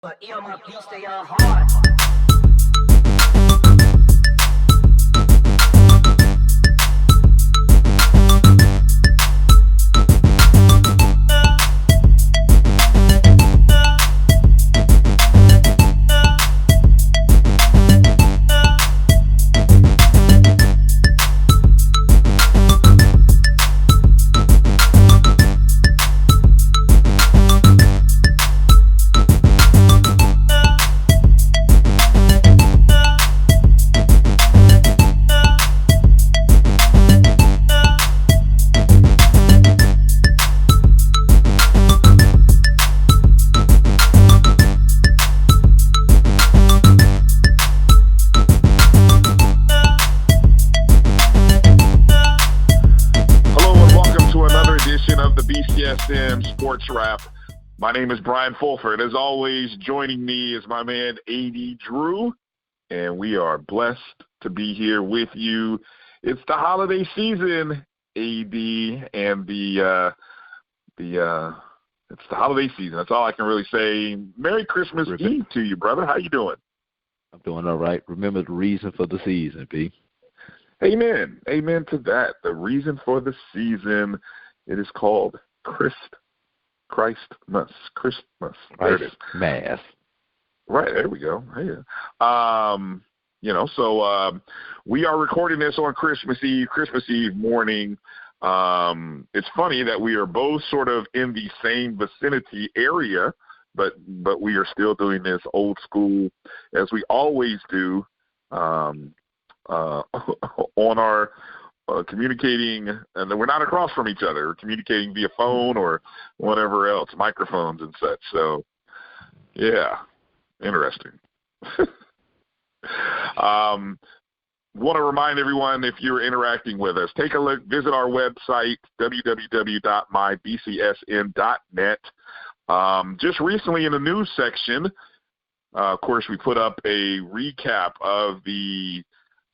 But my beats, they are hard. SportsWrap. My name is Brian Fulford. As always, joining me is my man AD Drew, and we are blessed to be here with you. It's the holiday season, AD, and it's the holiday season. That's all I can really say. Merry Christmas Eve to you, brother. How you doing? I'm doing all right. Remember the reason for the season, B. Amen. Amen to that. The reason for the season, it is called Christmas. There it is. Mass. Right, there we go. Yeah. So we are recording this on Christmas Eve morning. It's funny that we are both sort of in the same vicinity area, but we are still doing this old school as we always do on our communicating, and we're not across from each other. We're communicating via phone or whatever else, microphones and such. So, yeah, interesting. Want to remind everyone, if you're interacting with us, take a look, visit our website, www.mybcsn.net. Just recently in the news section, of course, we put up a recap of the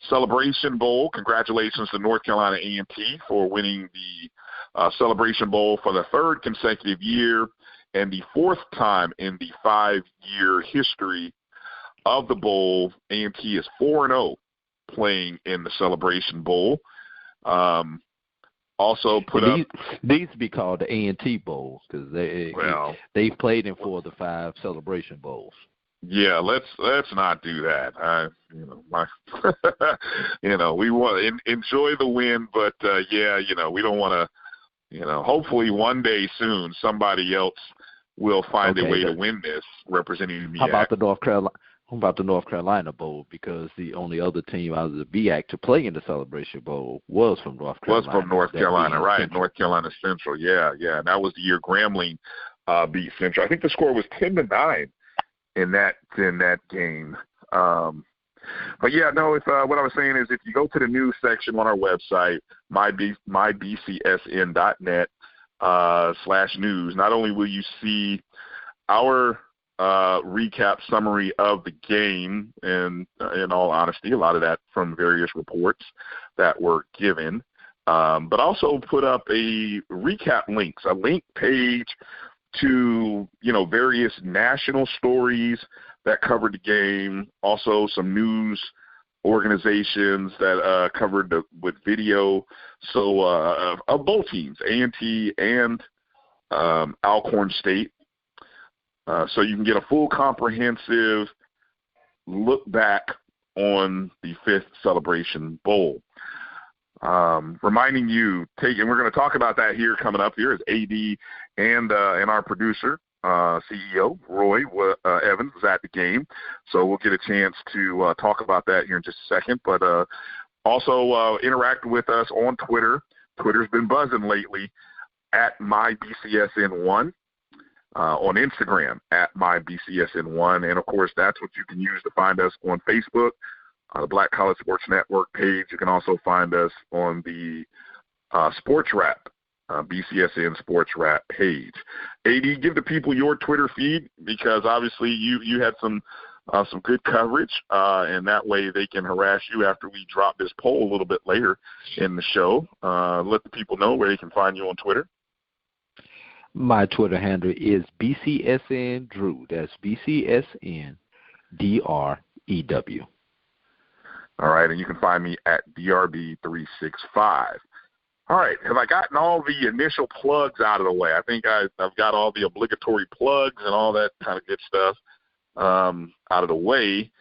Celebration Bowl. Congratulations to North Carolina A&T for winning the Celebration Bowl for the third consecutive year and the fourth time in the 5-year history of the bowl. A&T is 4-0 playing in the Celebration Bowl. Also put up. These be called the A&T Bowls because they've played in 4 of the 5 Celebration Bowls. Yeah, let's not do that. We want to enjoy the win, but we don't want to. Hopefully one day soon somebody else will find a way to win this, representing the. How about the North Carolina Bowl? Because the only other team out of the BAC to play in the Celebration Bowl was from North Carolina. Was from North Carolina, right? Central. North Carolina Central. Yeah. And that was the year Grambling beat Central. I think the score was 10-9. In that game. What I was saying is if you go to the news section on our website, mybcsn.net /news, not only will you see our recap summary of the game, and in all honesty, a lot of that from various reports that were given, but also put up a recap links, a link page to, various national stories that covered the game, also some news organizations that covered with video. So of both teams, A&T and Alcorn State. So you can get a full comprehensive look back on the 5th Celebration Bowl. Reminding you, and we're going to talk about that here coming up. Here is AD and our producer, CEO, Roy Evans, was at the game. So we'll get a chance to talk about that here in just a second. But also interact with us on Twitter. Twitter's been buzzing lately, at MyBCSN1. On Instagram, at MyBCSN1. And, of course, that's what you can use to find us on Facebook. The Black College Sports Network page. You can also find us on the SportsWrap, BCSN SportsWrap page. AD, give the people your Twitter feed because obviously you had some good coverage, and that way they can harass you after we drop this poll a little bit later in the show. Let the people know where they can find you on Twitter. My Twitter handle is BCSN Drew. That's BCSN DREW. All right, and you can find me at DRB365. All right, have I gotten all the initial plugs out of the way? I think I've got all the obligatory plugs and all that kind of good stuff out of the way.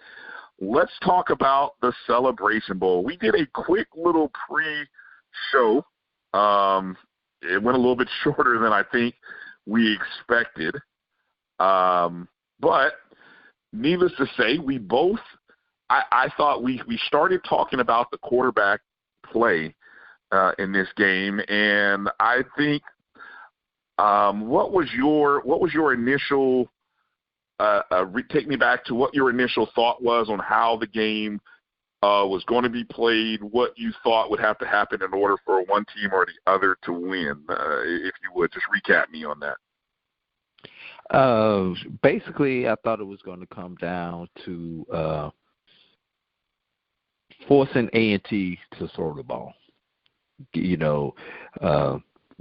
Let's talk about the Celebration Bowl. We did a quick little pre-show. It went a little bit shorter than I think we expected. But needless to say, we both I thought we started talking about the quarterback play in this game, and I think what was your initial take me back to what your initial thought was on how the game was going to be played, what you thought would have to happen in order for one team or the other to win. If you would, just recap me on that. Basically, I thought it was going to come down to forcing A&T to throw the ball. We know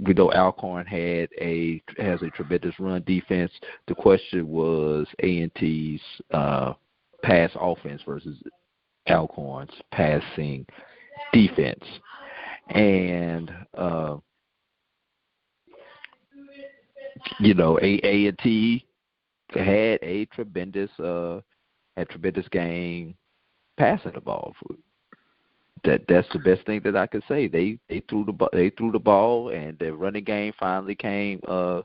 Alcorn has a tremendous run defense. The question was A&T's pass offense versus Alcorn's passing defense. And A&T had a tremendous game passing the ball. That's the best thing that I could say. They threw the ball, and the running game finally came on.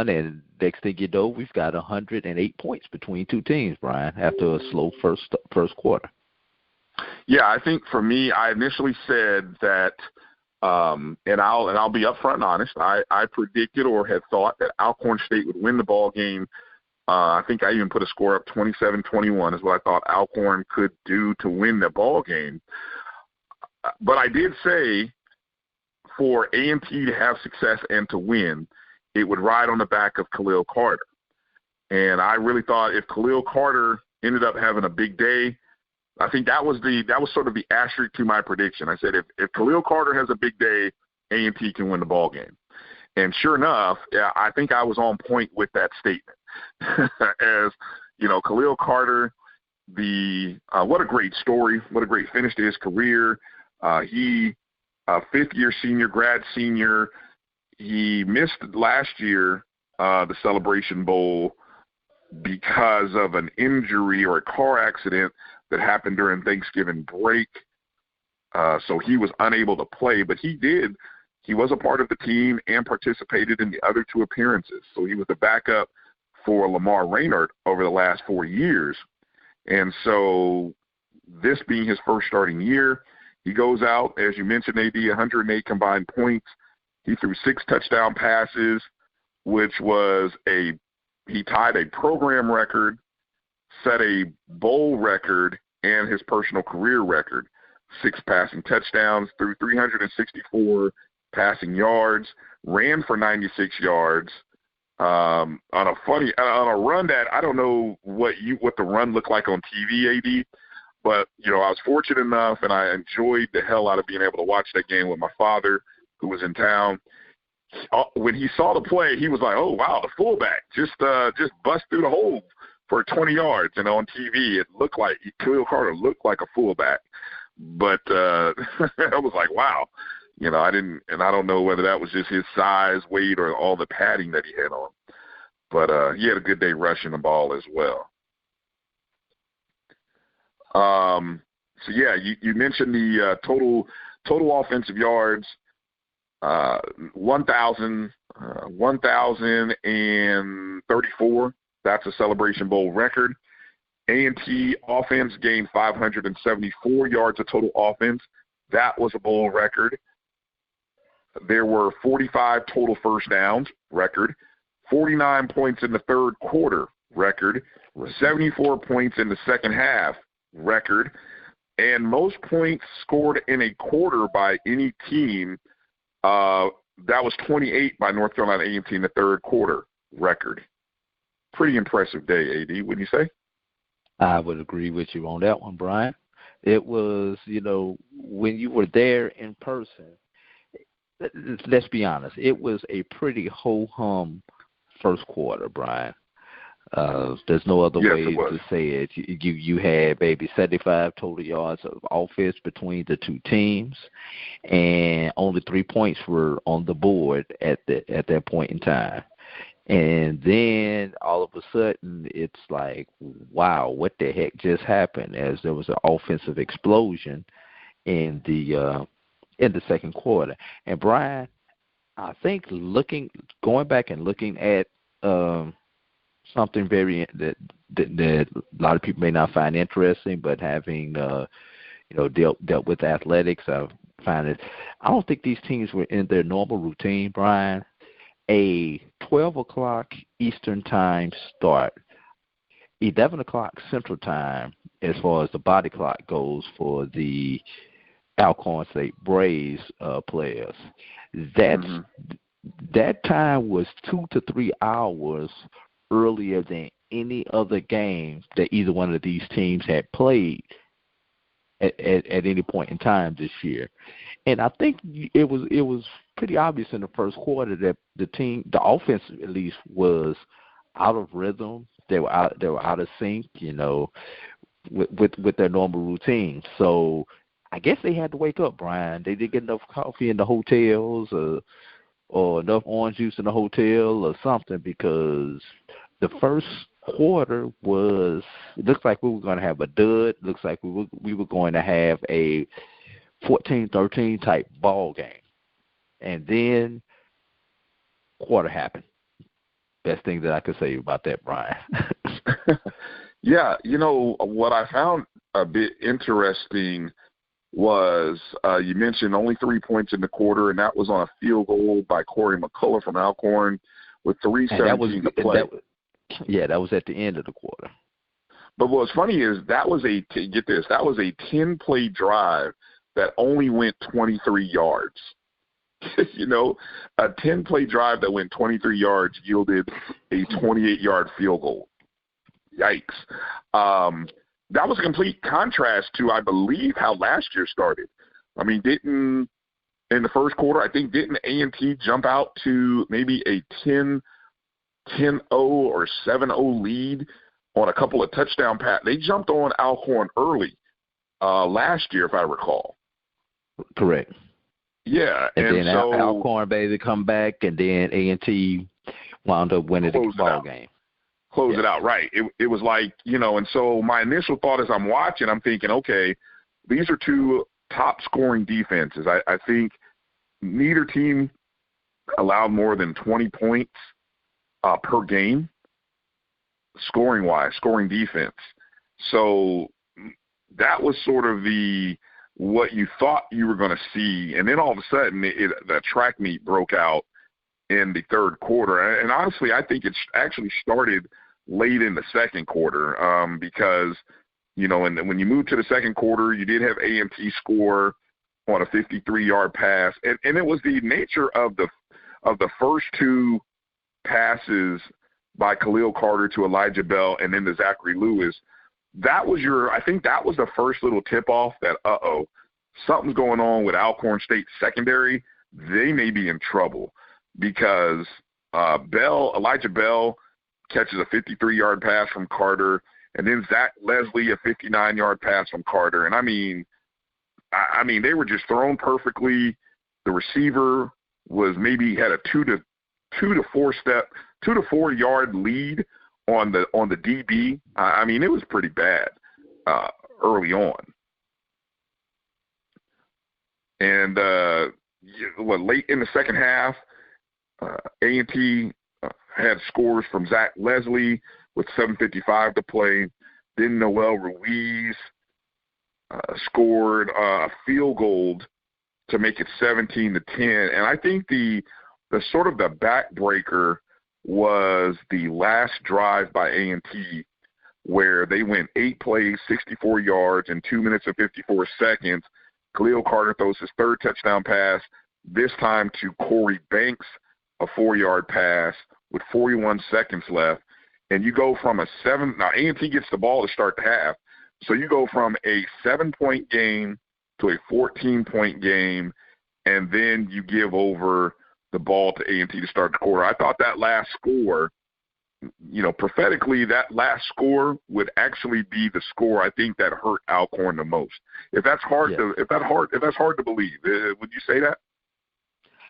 And next thing you know, we've got 108 points between two teams, Brian, after a slow first quarter. Yeah, I think for me, I initially said that, and I'll be upfront and honest. I predicted or had thought that Alcorn State would win the ball game. I think I even put a score up 27-21 is what I thought Alcorn could do to win the ball game. But I did say for A&T to have success and to win, it would ride on the back of Khalil Carter. And I really thought if Khalil Carter ended up having a big day, I think that was sort of the asterisk to my prediction. I said if Khalil Carter has a big day, A&T can win the ball game. And sure enough, yeah, I think I was on point with that statement. As Khalil Carter, what a great story, what a great finish to his career. He fifth-year senior, grad senior. He missed last year the Celebration Bowl because of an injury or a car accident that happened during Thanksgiving break. So he was unable to play, but he did. He was a part of the team and participated in the other two appearances. So he was the backup for Lamar Raynard over the last 4 years. And so this being his first starting year, he goes out, as you mentioned, AD, 108 combined points. He threw 6 touchdown passes, which was he tied a program record, set a bowl record, and his personal career record. 6 passing touchdowns, threw 364 passing yards, ran for 96 yards. On a run that I don't know what the run looked like on TV, AD, but I was fortunate enough and I enjoyed the hell out of being able to watch that game with my father, who was in town. When he saw the play, he was like, "Oh wow, the fullback just bust through the hole for 20 yards." And on TV, it looked like Khalil Carter looked like a fullback, but I was like, "Wow." I don't know whether that was just his size, weight, or all the padding that he had on. But he had a good day rushing the ball as well. So yeah, you mentioned the total offensive yards, 1,034. That's a Celebration Bowl record. A&T offense gained 574 yards of total offense. That was a bowl record. There were 45 total first downs, record. 49 points in the third quarter, record. 74 points in the second half, record. And most points scored in a quarter by any team, that was 28 by North Carolina A&T in the third quarter, record. Pretty impressive day, AD, wouldn't you say? I would agree with you on that one, Brian. It was, when you were there in person, let's be honest. It was a pretty ho-hum first quarter, Brian. There's no other way to say it. You had maybe 75 total yards of offense between the two teams, and only 3 points were on the board at that point in time. And then all of a sudden, it's like, wow, what the heck just happened? As there was an offensive explosion in the second quarter. And Brian, I think going back and looking at something that a lot of people may not find interesting, but having dealt with athletics, I find it. I don't think these teams were in their normal routine, Brian. A 12 o'clock Eastern time start, 11 o'clock Central time, as far as the body clock goes for the Alcorn State Braves players. That time was 2 to 3 hours earlier than any other game that either one of these teams had played at any point in time this year. And I think it was pretty obvious in the first quarter that the offense at least, was out of rhythm. They were out of sync, with their normal routine. So I guess they had to wake up, Brian. They didn't get enough coffee in the hotels or enough orange juice in the hotel or something, because the first quarter it looks like we were going to have a dud. Looks like we were going to have a 14-13 type ball game. And then quarter happened. Best thing that I could say about that, Brian. Yeah, what I found a bit interesting was you mentioned only 3 points in the quarter, and that was on a field goal by Corey McCullough from Alcorn with 3:17 to play. That was at the end of the quarter. But what's funny is that was a 10-play drive that only went 23 yards. A 10-play drive that went 23 yards yielded a 28-yard field goal. Yikes. That was a complete contrast to, I believe, how last year started. I mean, in the first quarter, didn't A&T jump out to maybe a 10-0 or 7-0 lead on a couple of touchdown passes? They jumped on Alcorn early last year, if I recall. Correct. Yeah, and then Alcorn basically come back, and then A&T wound up winning the ball game. Close it out, right. It was like, and so my initial thought as I'm watching, I'm thinking, okay, these are two top-scoring defenses. I think neither team allowed more than 20 points per game, scoring-wise, scoring defense. So that was sort of what you thought you were going to see. And then all of a sudden, the track meet broke out in the third quarter. And honestly, I think it actually started late in the second quarter because, and when you moved to the second quarter, you did have A&T score on a 53-yard pass. And it was the nature of the first two passes by Khalil Carter to Elijah Bell and then to Zachary Lewis. I think that was the first little tip-off that, something's going on with Alcorn State secondary. They may be in trouble because Elijah Bell catches a 53-yard pass from Carter, and then Zach Leslie a 59-yard pass from Carter. And I mean, they were just thrown perfectly. The receiver had a 2 to 4 yard lead on the DB. I mean, it was pretty bad early on. And late in the second half, A&T had scores from Zach Leslie with 7:55 to play. Then Noel Ruiz scored a field goal to make it 17-10. And I think the sort of the backbreaker was the last drive by A&T, where they went 8 plays, 64 yards, in 2 minutes and 54 seconds. Khalil Carter throws his third touchdown pass, this time to Corey Banks, a 4-yard pass with 41 seconds left. And you go from now A&T gets the ball to start the half. So you go from a 7-point game to a 14-point game and then you give over the ball to A&T to start the quarter. I thought that last score, prophetically, that last score would actually be the score I think that hurt Alcorn the most. If that's hard to believe, would you say that?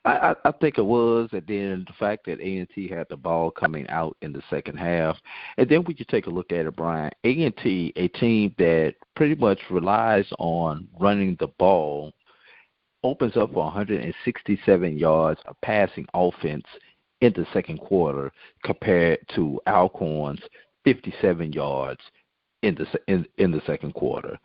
I think it was, and then the fact that A&T had the ball coming out in the second half. And then when you take a look at it, Brian, A&T, a team that pretty much relies on running the ball, opens up for 167 yards of passing offense in the second quarter compared to Alcorn's 57 yards in the second quarter.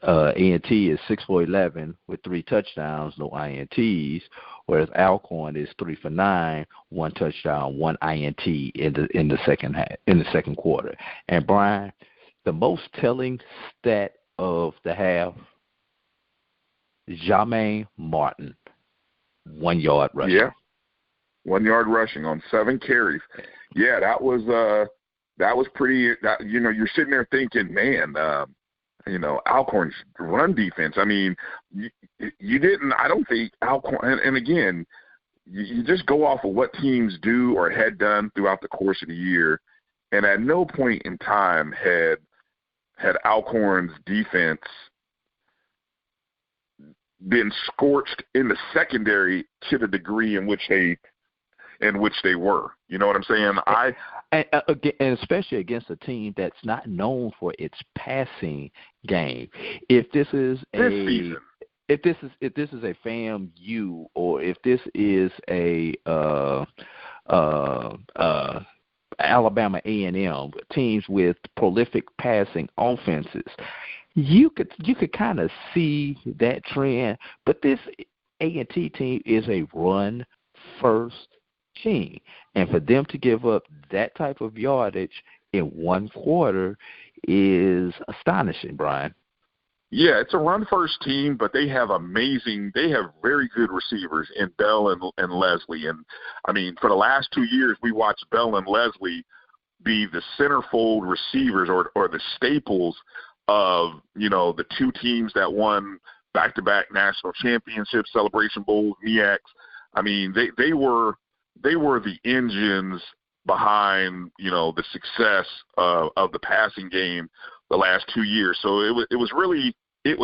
A&T is 6 for 11 with 3 touchdowns, no INTs, whereas Alcorn is 3 for 9, 1 touchdown, 1 INT in the second quarter. And Brian, the most telling stat of the half, Jermaine Martin, 1 yard rushing. Yeah, 1 yard rushing on 7 carries. Yeah, that was pretty. You're sitting there thinking, man, Alcorn's run defense. I mean, you didn't. I don't think Alcorn. And again, you just go off of what teams do or had done throughout the course of the year, and at no point in time had Alcorn's defense been scorched in the secondary to the degree in which they were. You know what I'm saying? And especially against a team that's not known for its passing game. If this is a FAMU, or if this is a Alabama A&M, teams with prolific passing offenses, you could kind of see that trend. But this A&T team is a run first team, and for them to give up that type of yardage in one quarter is astonishing, Brian. Yeah, it's a run-first team, but they have very good receivers in Bell and Leslie. And, I mean, for the last 2 years, we watched Bell and Leslie be the centerfold receivers or the staples of, the two teams that won back-to-back national championships, Celebration Bowls, MEACs. I mean, they were the engines behind, the success of the passing game the last 2 years. So it was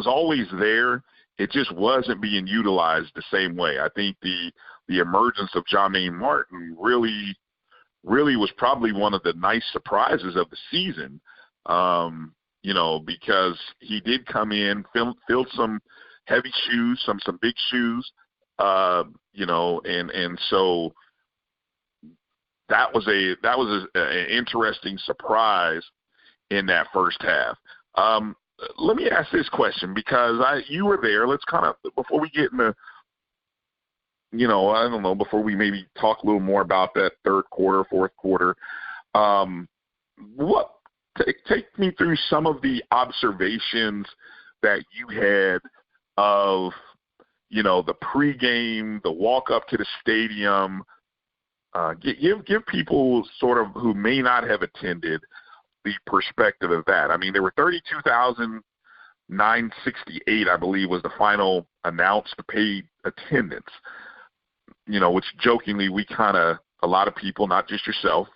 always there. It just wasn't being utilized the same way. I think the emergence of Jermaine Martin really was probably one of the nice surprises of the season, because he did come in, filled some heavy shoes, some big shoes, and so that was an interesting surprise in that first half. Let me ask this question, because you were there. Let's kind of, before we get into, I don't know, before we maybe talk a little more about that third quarter, fourth quarter, take me through some of the observations that you had of, the pregame, the walk up to the stadium. Give people sort of who may not have attended the perspective of that. I mean, there were 32,968, I believe, was the final announced paid attendance, which jokingly a lot of people, not just yourself,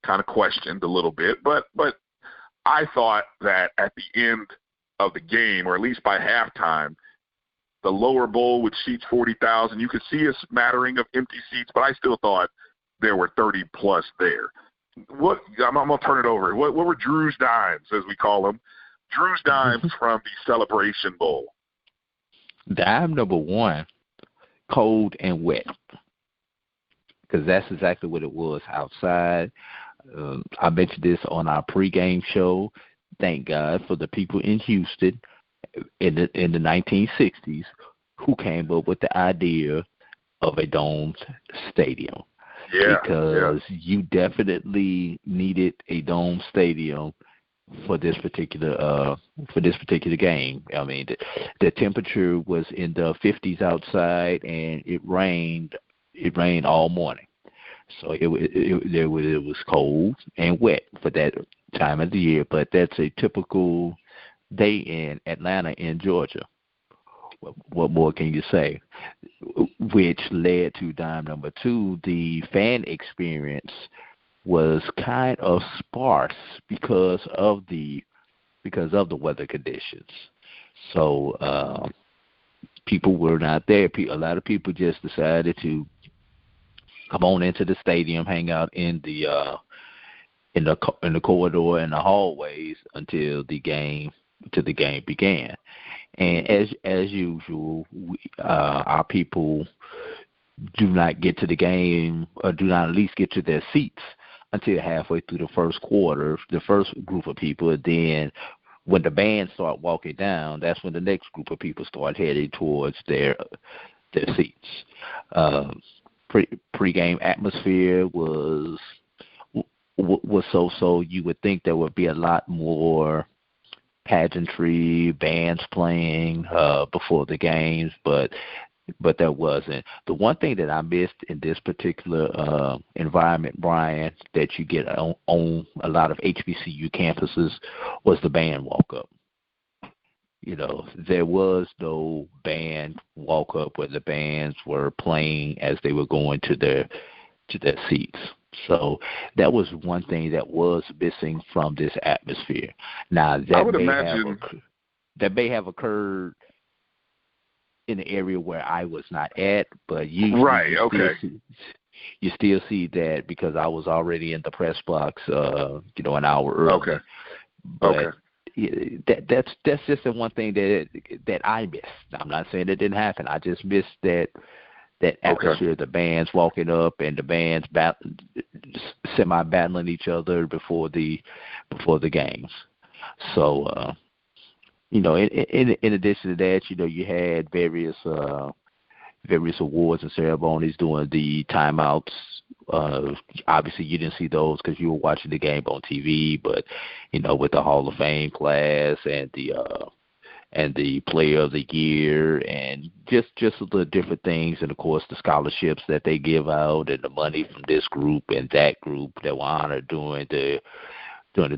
kind of questioned a little bit. But I thought that at the end of the game, or at least by halftime, the lower bowl, which seats 40,000, you could see a smattering of empty seats, but I still thought there were 30-plus there. I'm going to turn it over. What were Drew's dimes, as we call them? Drew's dimes from the Celebration Bowl. Dime number 1, cold and wet, because that's exactly what it was outside. I mentioned this on our pregame show. Thank God for the people in Houston in the 1960s who came up with the idea of a domed stadium. Yeah, because you definitely needed a dome stadium for this particular game. I mean, the temperature was in the 50s outside, and it rained all morning. So it was cold and wet for that time of the year. But that's a typical day in Atlanta, in Georgia. what more can you say? Which led to dime number 2. The fan experience was kind of sparse because of the weather conditions. So people were not there. A lot of people just decided to come on into the stadium, hang out in the corridor and the hallways until the game began. And as usual, our people do not get to the game, or do not at least get to their seats until halfway through the first quarter, the first group of people. Then when the band start walking down, that's when the next group of people start heading towards their seats. Pre-game atmosphere was so. You would think there would be a lot more pageantry, bands playing before the games, but there wasn't. The one thing that I missed in this particular environment, Bryan, that you get on a lot of HBCU campuses was the band walk-up. There was no band walk-up where the bands were playing as they were going to their seats. So that was one thing that was missing from this atmosphere. Now, that may have occurred in the area where I was not at, but usually you still see that because I was already in the press box, an hour early. Okay. But that's just the one thing that I missed. I'm not saying it didn't happen. I just missed that atmosphere, the bands walking up and the bands semi-battling each other before the games. So, in addition to that, you had various awards and ceremonies during the timeouts. Obviously, you didn't see those because you were watching the game on TV, but, with the Hall of Fame class and the Player of the Year and just the different things, and of course the scholarships that they give out and the money from this group and that group that were honored during the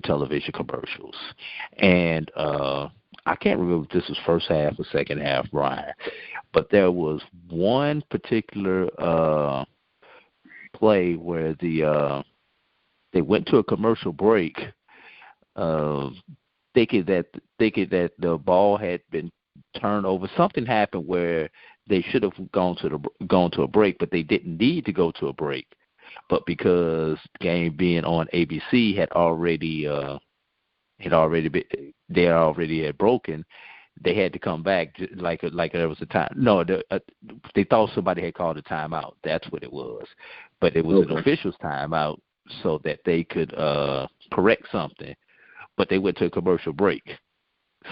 television commercials. And I can't remember if this was first half or second half, Bryan, but there was one particular play where they went to a commercial break, thinking that the ball had been turned over. Something happened where they should have gone to a break, but they didn't need to go to a break. But because the game being on ABC had already broken, they had to come back like there was a time. No, they thought somebody had called a timeout. That's what it was, but it was an official's timeout so that they could correct something. But they went to a commercial break,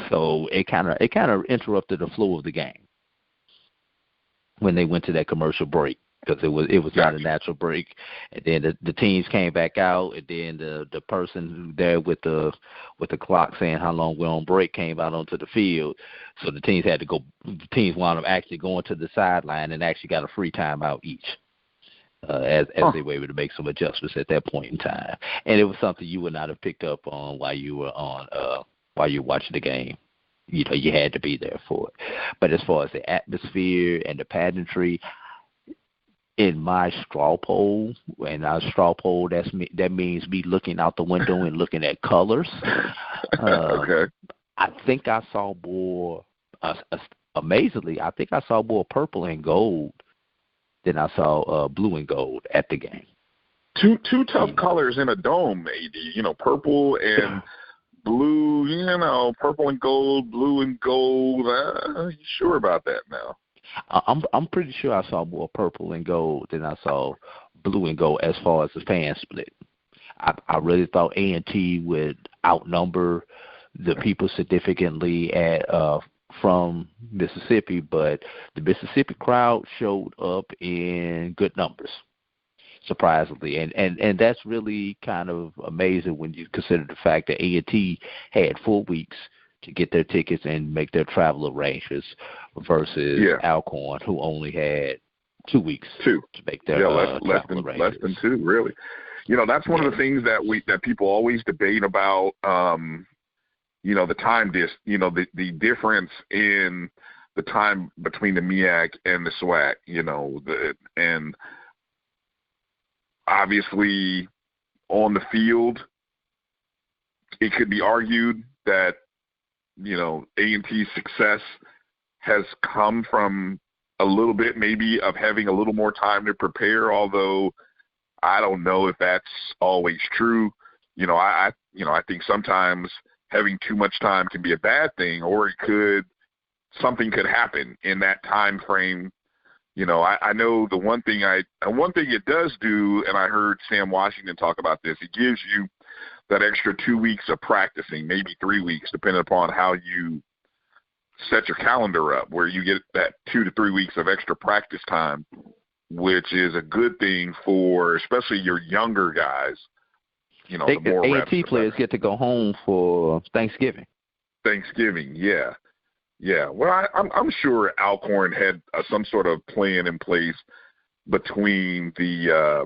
so it kind of interrupted the flow of the game when they went to that commercial break, because it was not a natural break. And then the teams came back out, and then the person there with the clock saying how long we're on break came out onto the field. So the teams had to go. The teams wound up actually going to the sideline and actually got a free timeout each. As they were able to make some adjustments at that point in time. And it was something you would not have picked up on while you were watching the game. You had to be there for it. But as far as the atmosphere and the pageantry, in my straw poll, that means me looking out the window and looking at colors. Okay. I think I saw more. Amazingly, I think I saw more purple and gold than I saw blue and gold at the game. Two tough colors in a dome, AD. Purple and blue. Purple and gold, blue and gold. You sure about that now? I'm pretty sure I saw more purple and gold than I saw blue and gold as far as the fan split. I really thought A&T would outnumber the people significantly from Mississippi, but the Mississippi crowd showed up in good numbers, surprisingly, and that's really kind of amazing when you consider the fact that A&T had 4 weeks to get their tickets and make their travel arrangements versus Alcorn, who only had 2 weeks to make their travel arrangements. Less than 2, really. That's one of the things that people always debate about. The time the difference in the time between the MEAC and the SWAC, and obviously on the field, it could be argued that, A&T's success has come from a little bit maybe of having a little more time to prepare, although I don't know if that's always true. I think sometimes having too much time can be a bad thing, or something could happen in that time frame. I know the one thing it does do, and I heard Sam Washington talk about this, it gives you that extra 2 weeks of practicing, maybe 3 weeks, depending upon how you set your calendar up, where you get that 2 to 3 weeks of extra practice time, which is a good thing for especially your younger guys. The more reps. A&T players get to go home for Thanksgiving. Yeah. Well, I'm sure Alcorn had some sort of plan in place between the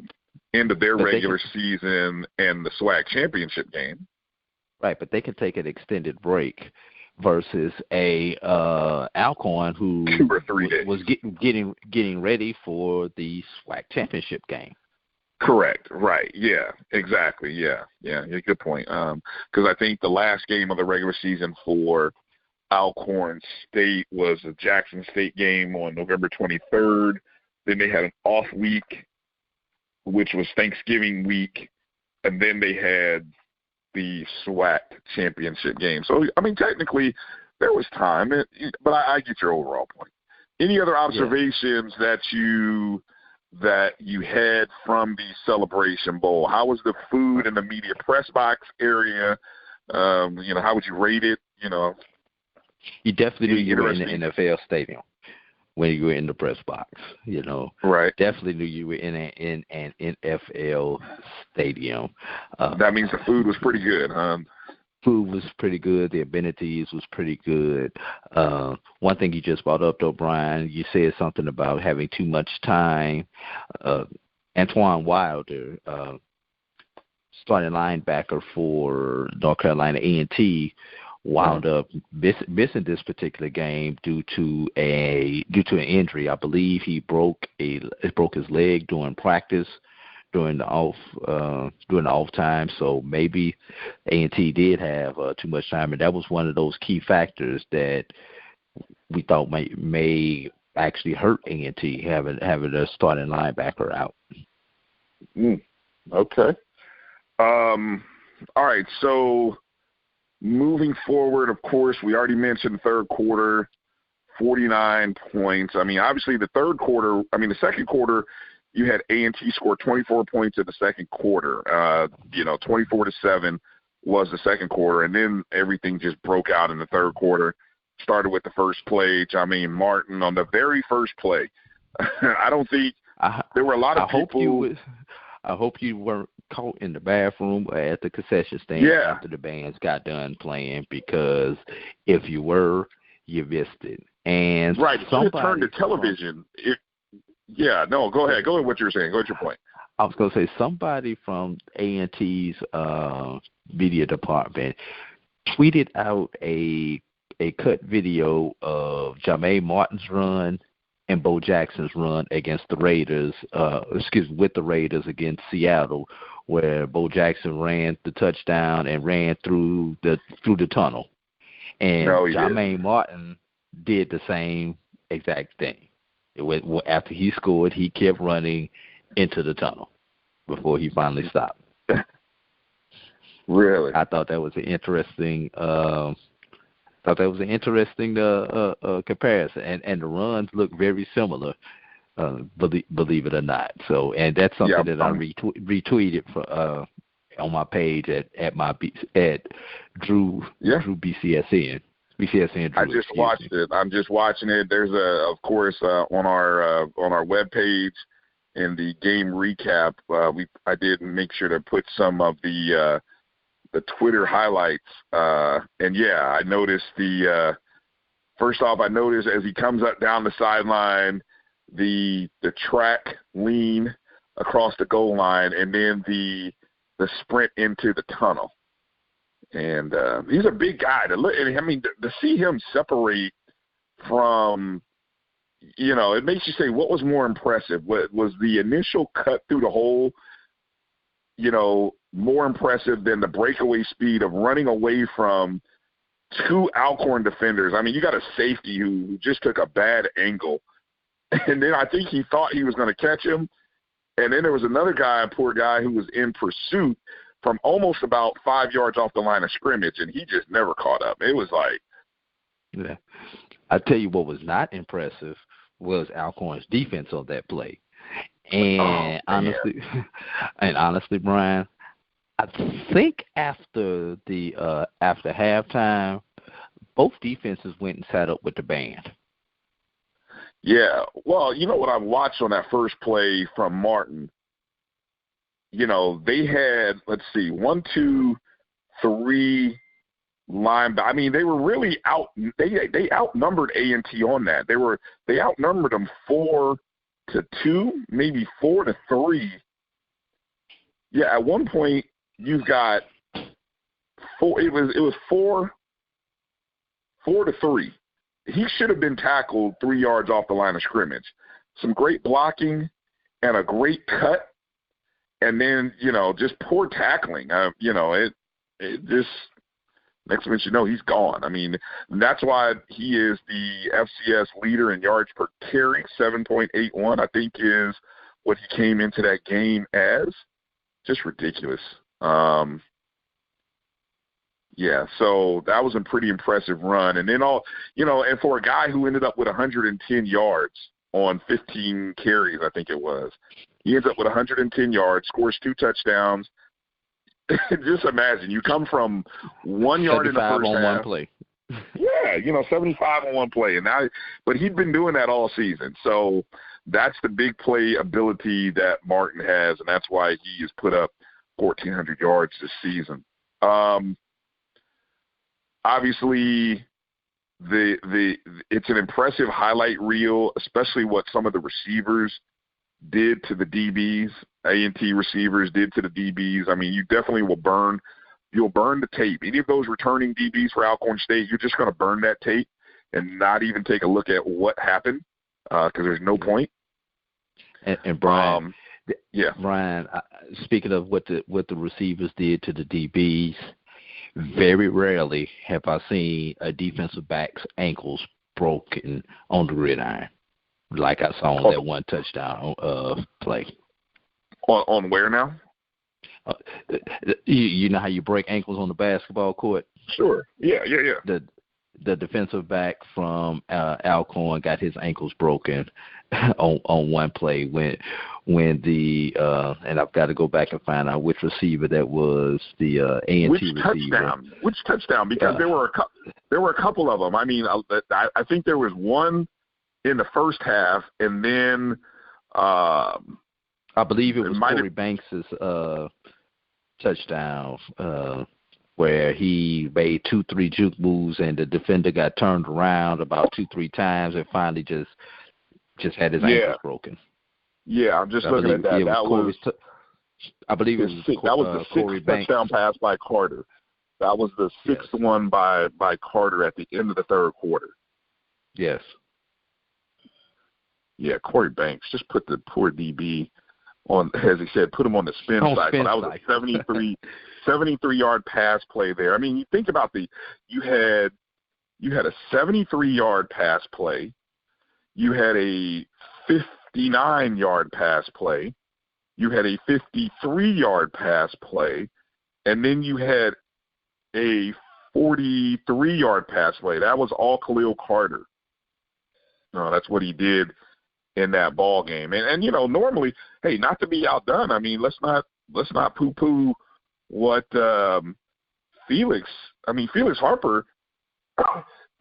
end of their regular season and the SWAC championship game. Right, but they can take an extended break versus a Alcorn who 2 or 3 days was getting ready for the SWAC championship game. Correct. Right. Yeah. Exactly. Yeah. Good point. Because I think the last game of the regular season for Alcorn State was a Jackson State game on November 23rd. Then they had an off week, which was Thanksgiving week, and then they had the SWAC championship game. So, technically there was time, but I get your overall point. Any other observations that you had from the Celebration Bowl? How was the food in the media press box area? How would you rate it? You definitely knew you were in the NFL stadium when you were in the press box. Right. Definitely knew you were in an NFL stadium. That means the food was pretty good, huh? Food was pretty good. The amenities was pretty good. One thing you just brought up, though, Bryan, you said something about having too much time. Antoine Wilder, starting linebacker for North Carolina A&T, wound up missing this particular game due to an injury. I believe he broke his leg during practice during the off time. So maybe A&T did have too much time, and that was one of those key factors that we thought may actually hurt A&T having a starting linebacker out. Okay. All right. So moving forward, of course, we already mentioned the third quarter, 49 points. Obviously the second quarter, you had A&T score 24 points in the second quarter. 24-7 was the second quarter, and then everything just broke out in the third quarter. Started with the first play, Jermaine Martin on the very first play. I don't think there were a lot of people. I hope you weren't caught in the bathroom or at the concession stand after the bands got done playing, because if you were, you missed it. And right, if you turned to television, go ahead. Go ahead. What you're saying. Go ahead. Your point. I was going to say somebody from A&T's media department tweeted out a cut video of Jermaine Martin's run and Bo Jackson's run against the Raiders. With the Raiders against Seattle, where Bo Jackson ran the touchdown and ran through the tunnel, and Jermaine Martin did the same exact thing. After he scored, he kept running into the tunnel before he finally stopped. Really? I thought that was an interesting comparison, and the runs look very similar, believe it or not. So, and that's something that I retweeted for, on my page at Drew BCSN. I just watched it. I'm just watching it. There's of course, on our webpage in the game recap, I did make sure to put some of the Twitter highlights. And I noticed first off, I noticed as he comes up down the sideline, the track lean across the goal line, and then the sprint into the tunnel. And he's a big guy to look. To see him separate from, it makes you say, what was more impressive? What was the initial cut through the hole, more impressive than the breakaway speed of running away from two Alcorn defenders? I mean, you got a safety who just took a bad angle, and then I think he thought he was going to catch him, and then there was another guy, a poor guy, who was in pursuit from almost about 5 yards off the line of scrimmage, and he just never caught up. It was like, yeah. I tell you what was not impressive was Alcorn's defense on that play. And honestly, Bryan, I think after halftime, both defenses went and sat up with the band. Yeah. Well, what I watched on that first play from Martin, they had, let's see, 1, 2, 3 linebackers. I mean, they were really they outnumbered A&T on that. They outnumbered them 4-2, maybe 4-3. Yeah, at one point you've got 4. It was 4-3. He should have been tackled 3 yards off the line of scrimmage. Some great blocking and a great cut, and then just poor tackling. It just next minute he's gone. I mean, that's why he is the FCS leader in yards per carry. 7.81, I think, is what he came into that game as. Just ridiculous. Yeah, so that was a pretty impressive run. And then and for a guy who ended up with 110 yards on 15 carries, I think it was, he ends up with 110 yards, scores 2 touchdowns. Just imagine, you come from 1 yard in the first half. 75 on one play. Yeah, 75 on one play. But he'd been doing that all season. So that's the big play ability that Martin has, and that's why he has put up 1,400 yards this season. Obviously, it's an impressive highlight reel, especially what some of the receivers did to the DBs. A&T receivers did to the DBs. I mean, you definitely will burn the tape. Any of those returning DBs for Alcorn State, you're just going to burn that tape and not even take a look at what happened because there's no point. And Bryan, yeah, Bryan, speaking of what the receivers did to the DBs, very rarely have I seen a defensive back's ankles broken on the gridiron, like I saw on that one touchdown play. On where now? You know how you break ankles on the basketball court? Sure. Yeah. The defensive back from Alcorn got his ankles broken on one play when the and I've got to go back and find out which receiver that was, the A&T receiver. Which touchdown? Because there were a couple of them. I mean, I think there was one in the first half, and then I believe it was Corey Banks's touchdown where he made 2-3 juke moves and the defender got turned around about 2-3 times and finally just had his ankles broken. Yeah, I'm just looking at that. I believe it was the Corey sixth Banks. touchdown pass by Carter. That was the sixth one by Carter at the end of the third quarter. Yes. Yeah, Corey Banks just put the poor DB on, as he said, put him on the spin cycle. That was a 73-yard pass play there. I mean, you think about you had a 73-yard pass play. You had a 59-yard pass play. You had a 53-yard pass play. And then you had a 43-yard pass play. That was all Khalil Carter. That's what he did in that ball game. And normally, hey, not to be outdone, I mean, let's not poo-poo what Felix Harper,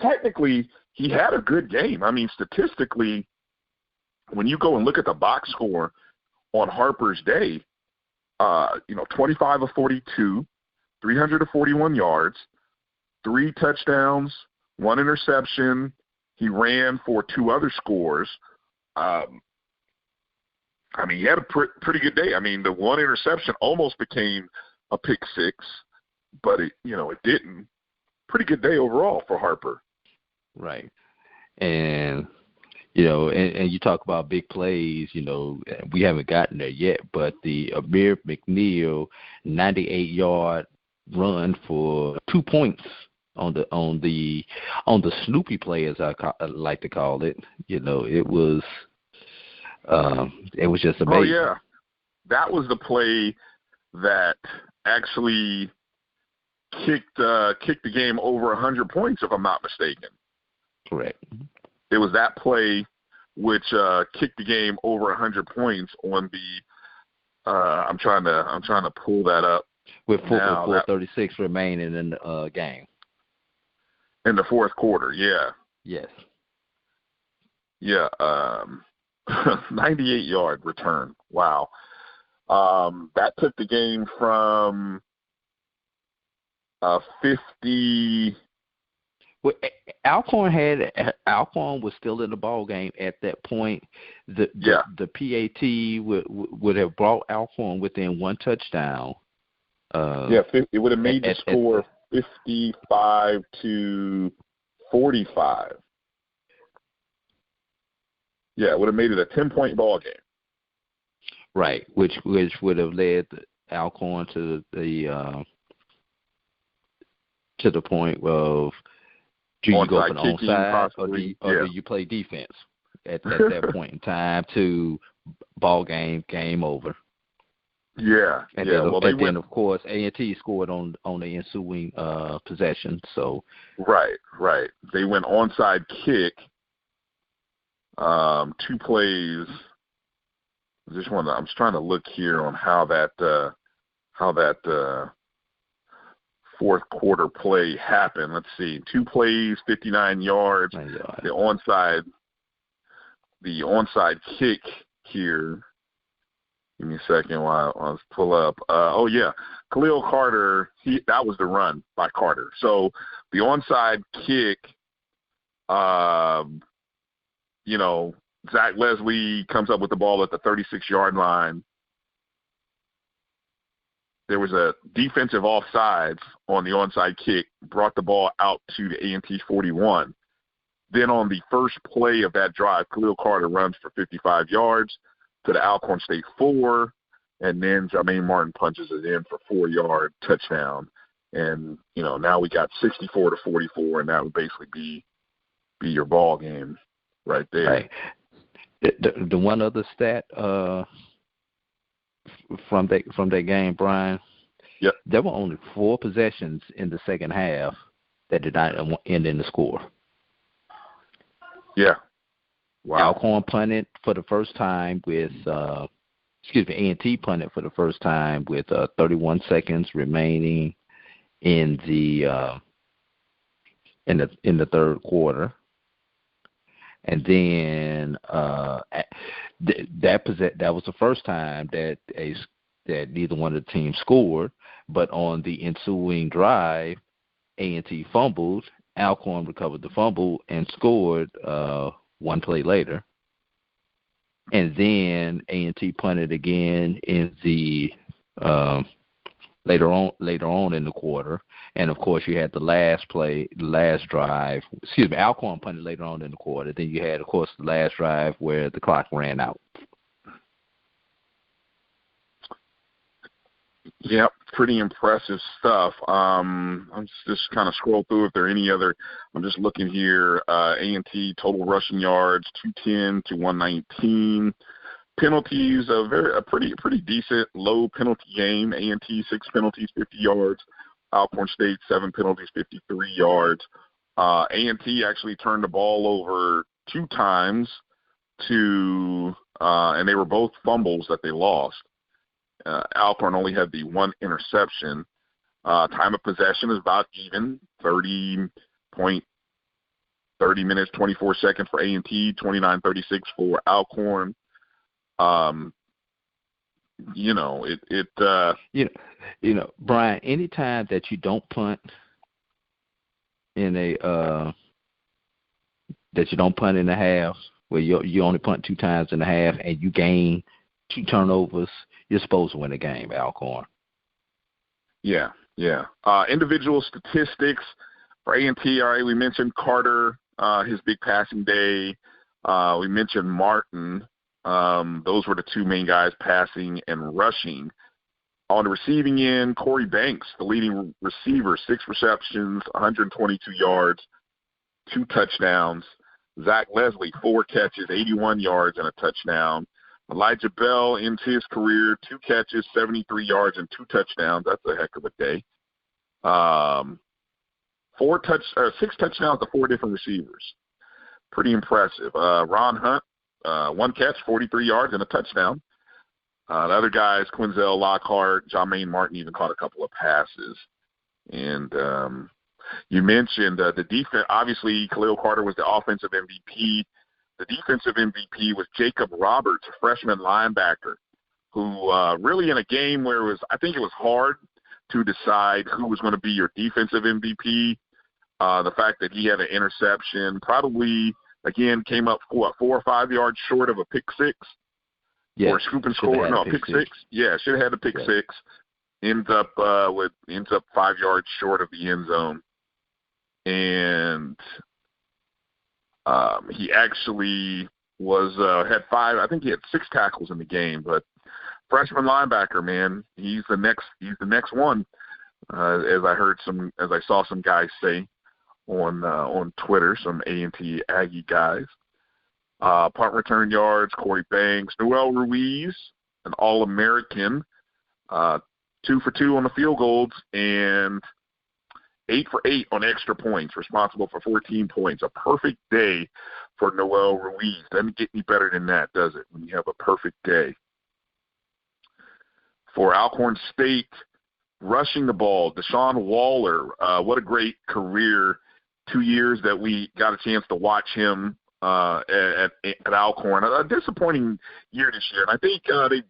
technically, he had a good game. I mean, statistically, when you go and look at the box score on Harper's day, 25 of 42, 341 yards, 3 touchdowns, 1 interception. He ran for 2 other scores. He had a pretty good day. I mean, the 1 interception almost became a pick 6, but it didn't. Pretty good day overall for Harper. Right. And and you talk about big plays, we haven't gotten there yet, but the Amir McNeil 98-yard run for 2 points on the Snoopy play, as I like to call it, it was just amazing. Oh yeah, that was the play that actually kicked the game over 100 points, if I'm not mistaken. Correct. It was that play which kicked the game over 100 points on the. I'm trying to pull that up. With 4:36 remaining in the game. In the fourth quarter, yeah. Yes. Yeah. 98-yard return. Wow. That took the game from 50. Well, Alcorn was still in the ball game at that point. The PAT would have brought Alcorn within one touchdown. It would have made the score 55-45. Yeah, it would have made it a 10-point ball game. Right, which would have led Alcorn to the point of do you go for the onside or do you play defense at that point in time to ball game over. Yeah, and then of course A&T scored on the ensuing possession. So right, they went onside kick. 2 plays. I'm just trying to look here on how that fourth quarter play happened. Let's see, 2 plays, 59 yards. The onside kick here. Give me a second while I pull up. Khalil Carter. That was the run by Carter. So the onside kick. Zach Leslie comes up with the ball at the 36-yard line. There was a defensive offsides on the onside kick, brought the ball out to the A&T 41. Then on the first play of that drive, Khalil Carter runs for 55 yards to the Alcorn State 4, and then Jermaine Martin punches it in for 4-yard touchdown. And, now we got 64-44, and that would basically be your ball game right there. Right. The one other stat from that game, Brian. Yep. There were only 4 possessions in the second half that did not end in the score. Yeah. Wow. Alcorn punted for the first time with A&T punted for the first time with 31 seconds remaining in the third quarter. And then that was the first time that neither one of the teams scored. But on the ensuing drive, A&T fumbled. Alcorn recovered the fumble and scored 1 play later. And then A&T punted again in the later on in the quarter. And, of course, you had the last drive. Alcorn punted later on in the quarter. Then you had, of course, the last drive where the clock ran out. Yep, pretty impressive stuff. I'm just kind of scroll through if there are any other. I'm just looking here. A&T total rushing yards 210 to 119. Penalties a pretty decent low penalty game. A&T 6 penalties, 50 yards. Alcorn State 7 penalties, 53 yards. A&T actually turned the ball over 2 times and they were both fumbles that they lost. Alcorn only had the 1 interception. Time of possession is about even, 30 minutes, 24 seconds for A&T, 29:36 for Alcorn. Brian, anytime that you don't punt in a half, where you only punt 2 times in the half and you gain 2 turnovers, you're supposed to win the game, Alcorn. Yeah. Individual statistics for A&T. All right, we mentioned Carter his big passing day. We mentioned Martin. Those were the two main guys, passing and rushing. On the receiving end, Corey Banks, the leading receiver, 6 receptions, 122 yards, 2 touchdowns. Zach Leslie, 4 catches, 81 yards, and a touchdown. Elijah Bell ends his career, 2 catches, 73 yards, and 2 touchdowns. That's a heck of a day. 6 touchdowns to 4 different receivers. Pretty impressive. Ron Hunt, 1 catch, 43 yards, and a touchdown. The other guys, Quinzel Lockhart, Jermaine Martin, even caught a couple of passes. And you mentioned the defense. Obviously, Khalil Carter was the offensive MVP. The defensive MVP was Jacob Roberts, a freshman linebacker, who really in a game where I think it was hard to decide who was going to be your defensive MVP. The fact that he had an interception probably, again, came up 4 or 5 yards short of a pick six. Yeah, or scoop and score. No, pick six. Yeah, should have had a pick six. Ends up 5 yards short of the end zone. And he actually had 5. I think he had 6 tackles in the game. But freshman linebacker, man, he's the next one. As I saw some guys say on Twitter, some A&T Aggie guys. Punt return yards, Corey Banks, Noel Ruiz, an All-American, 2 for 2 on the field goals, and 8 for 8 on extra points, responsible for 14 points. A perfect day for Noel Ruiz. Doesn't get any better than that, does it, when you have a perfect day? For Alcorn State, rushing the ball, Deshaun Waller, what a great career. 2 years that we got a chance to watch him at Alcorn. A disappointing year this year. And I think they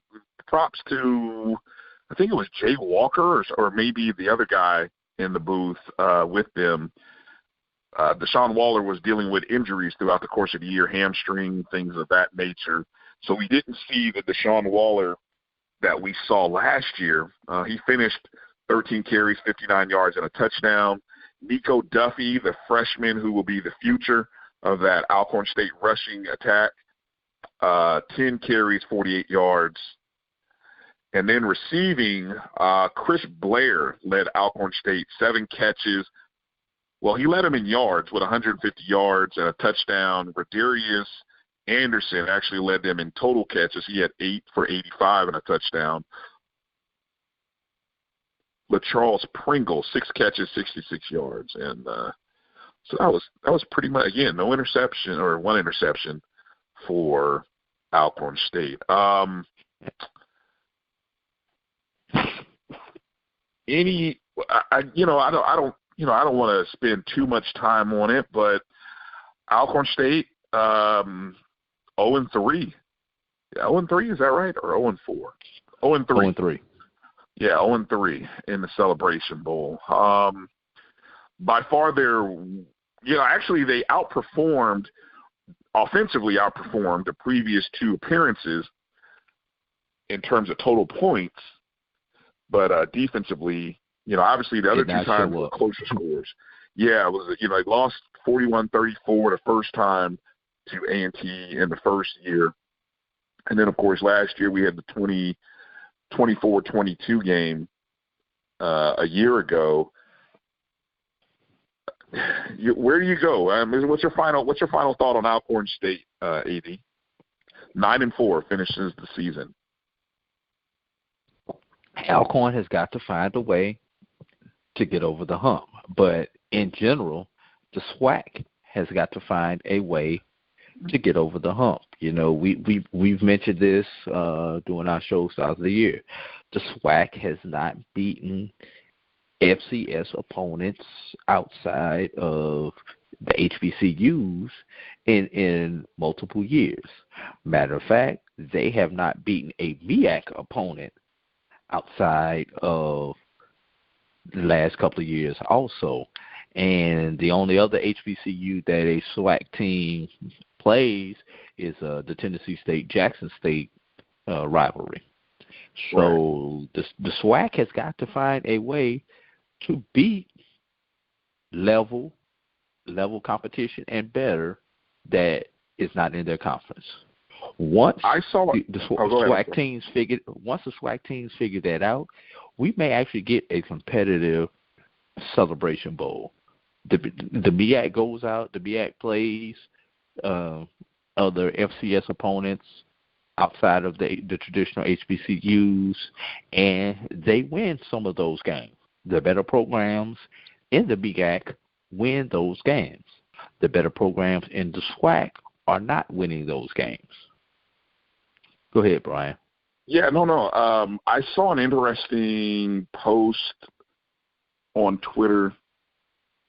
props to, I think it was Jay Walker or maybe the other guy in the booth with them. Deshaun Waller was dealing with injuries throughout the course of the year, hamstring, things of that nature. So we didn't see the Deshaun Waller that we saw last year. He finished 13 carries, 59 yards, and a touchdown. Nico Duffy, the freshman who will be the future of that Alcorn State rushing attack, 10 carries, 48 yards. And then receiving, Chris Blair led Alcorn State, 7 catches. Well, he led them in yards with 150 yards and a touchdown. Radarius Anderson actually led them in total catches. He had 8 for 85 and a touchdown. LaCharles Pringle, 6 catches, 66 yards. And so that was pretty much, again, no interception or 1 interception for Alcorn State. I don't want to spend too much time on it, but Alcorn State 0-3. Yeah, 0-3, is that right? Or 0-4? 0-3. 0-3. Yeah, 0-3 in the Celebration Bowl. By far actually they offensively outperformed the previous 2 appearances in terms of total points, but defensively, obviously the other 2 times were closer scores. Yeah, it was, they lost 41-34 the first time to A&T in the first year. And then, of course, last year we had the 24-22 game a year ago. Where do you go? What's your final thought on Alcorn State, AD? 9-4 finishes the season. Alcorn has got to find a way to get over the hump, but in general, the SWAC has got to find a way to get over the hump. We've mentioned this during our show start of the year. The SWAC has not beaten FCS opponents outside of the HBCUs in multiple years. Matter of fact, they have not beaten a MEAC opponent outside of the last couple of years also. And the only other HBCU that a SWAC team plays is the Tennessee State-Jackson State rivalry. So the SWAC has got to find a way to beat level level competition and better that is not in their conference. Once the SWAC teams figure that out, we may actually get a competitive Celebration Bowl. The MEAC goes out, the MEAC plays other FCS opponents outside of the traditional HBCUs, and they win some of those games. The better programs in the MEAC win those games. The better programs in the SWAC are not winning those games. Go ahead, Bryan. Yeah, no. I saw an interesting post on Twitter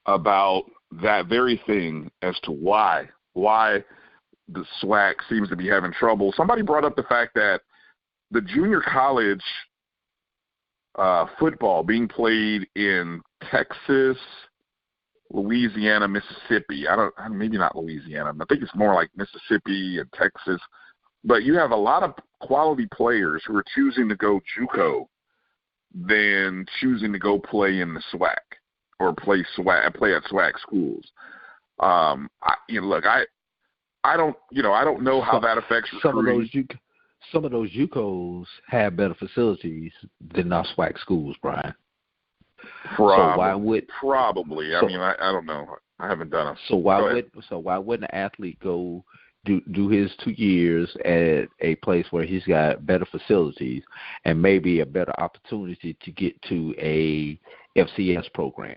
about that very thing as to why the SWAC seems to be having trouble. Somebody brought up the fact that the junior college football being played in Texas, Louisiana, Mississippi. Maybe not Louisiana. I think it's more like Mississippi and Texas. But you have a lot of quality players who are choosing to go JUCO than choosing to go play in the SWAC or play at SWAC schools. I don't know how that affects recruiting. Some of those JUCOs have better facilities than our SWAC schools, Bryan. Probably. I don't know. I haven't done it. So why wouldn't an athlete go do his 2 years at a place where he's got better facilities and maybe a better opportunity to get to a FCS program?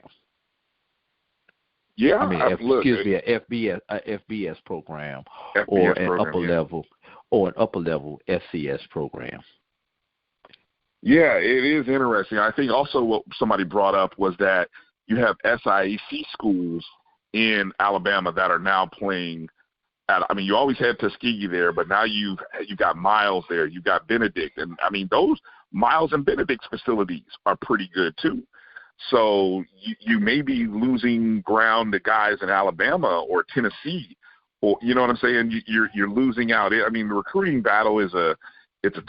Yeah, an FBS program, or an upper level FCS program. Yeah, it is interesting. I think also what somebody brought up was that you have SIAC schools in Alabama that are now playing. You always had Tuskegee there, but now you've got Miles there, you've got Benedict, and those Miles and Benedict's facilities are pretty good too. So you may be losing ground to guys in Alabama or Tennessee, or you know what I'm saying. You're losing out. The recruiting battle is a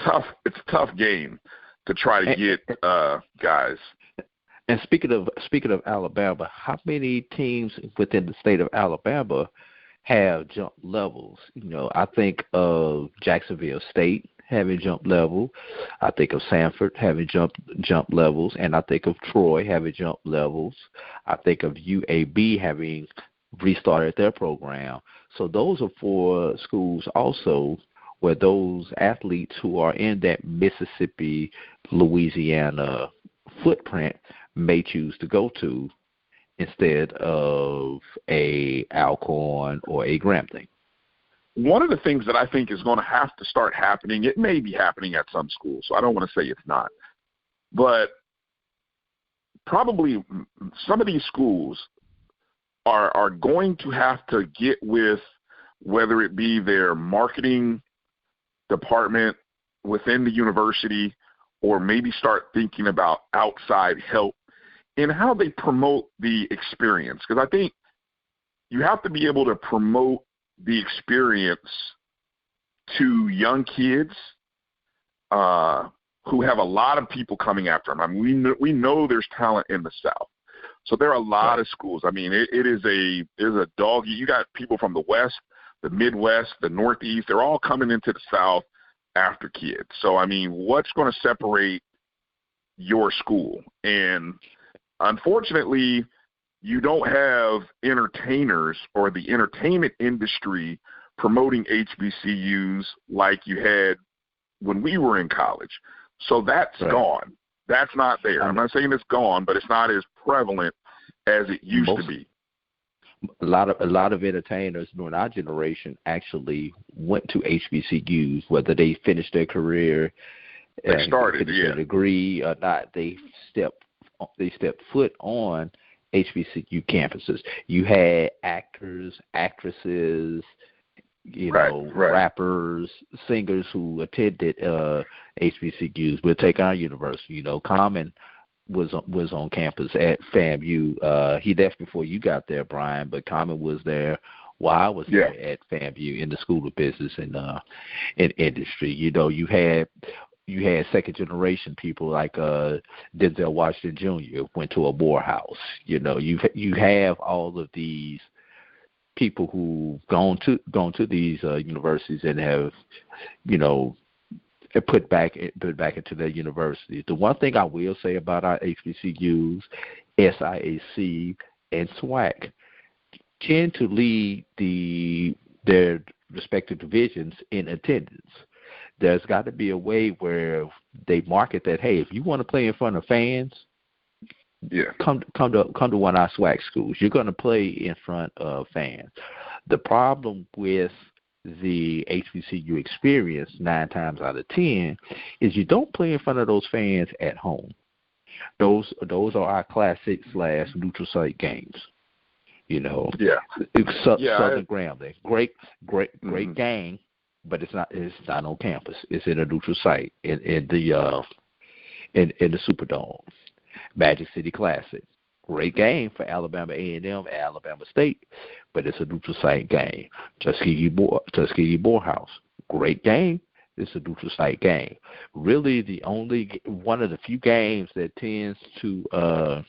tough game to try to get guys. And speaking of Alabama, how many teams within the state of Alabama have jump levels? I think of Jacksonville State having jump level. I think of Sanford having jump levels, and I think of Troy having jump levels. I think of UAB having restarted their program. So those are 4 schools also where those athletes who are in that Mississippi, Louisiana footprint may choose to go to instead of a Alcorn or a Grambling. One of the things that I think is going to have to start happening, it may be happening at some schools, so I don't want to say it's not, but probably some of these schools are going to have to get with, whether it be their marketing department within the university, or maybe start thinking about outside help in how they promote the experience. Because I think you have to be able to promote the experience to young kids who have a lot of people coming after them. We know there's talent in the South. So there are a lot of schools. It is a dog. You got people from the West, the Midwest, the Northeast. They're all coming into the South after kids. So, what's going to separate your school? And unfortunately, you don't have entertainers or the entertainment industry promoting HBCUs like you had when we were in college. So that's gone. That's not there. I'm not saying it's gone, but it's not as prevalent as it used to be. A lot of entertainers during our generation actually went to HBCUs, whether they finished their career, they started, their degree or not. They stepped foot on HBCU campuses. You had actors, actresses, rappers, singers who attended HBCUs. We'll take our university. Common was on campus at FAMU. He left before you got there, Bryan, but Common was there while I was there at FAMU in the School of Business and in industry. You had second generation people like Denzel Washington Jr. went to a Morehouse. You have all of these people who've gone to these universities and have, put back into their universities. The one thing I will say about our HBCUs, SIAC, and SWAC tend to lead their respective divisions in attendance. There's got to be a way where they market that, hey, if you want to play in front of fans, come to one of our SWAC schools. You're going to play in front of fans. The problem with the HBCU experience 9 times out of 10 is you don't play in front of those fans at home. Those are our classic / neutral site games. Southern Grambling, great game, but it's not on campus. It's in a neutral site in the Superdome. Magic City Classic, great game for Alabama A&M and Alabama State, but it's a neutral site game. Tuskegee Morehouse, great game. It's a neutral site game. Really, one of the few games that tends to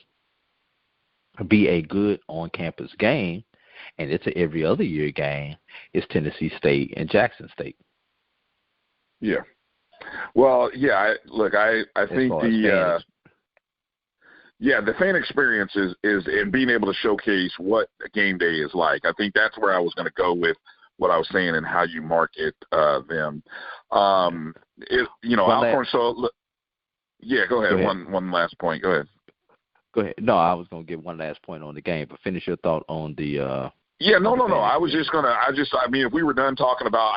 be a good on-campus game, and it's an every other year game, is Tennessee State and Jackson State. Yeah. Well, yeah. I think the fan experience is in being able to showcase what a game day is like. I think that's where I was going to go with what I was saying and how you market them. Alcorn. So, go ahead. One last point. Go ahead. Go ahead. No, I was going to give one last point on the game, but finish your thought on the. No. I was just gonna. If we were done talking about,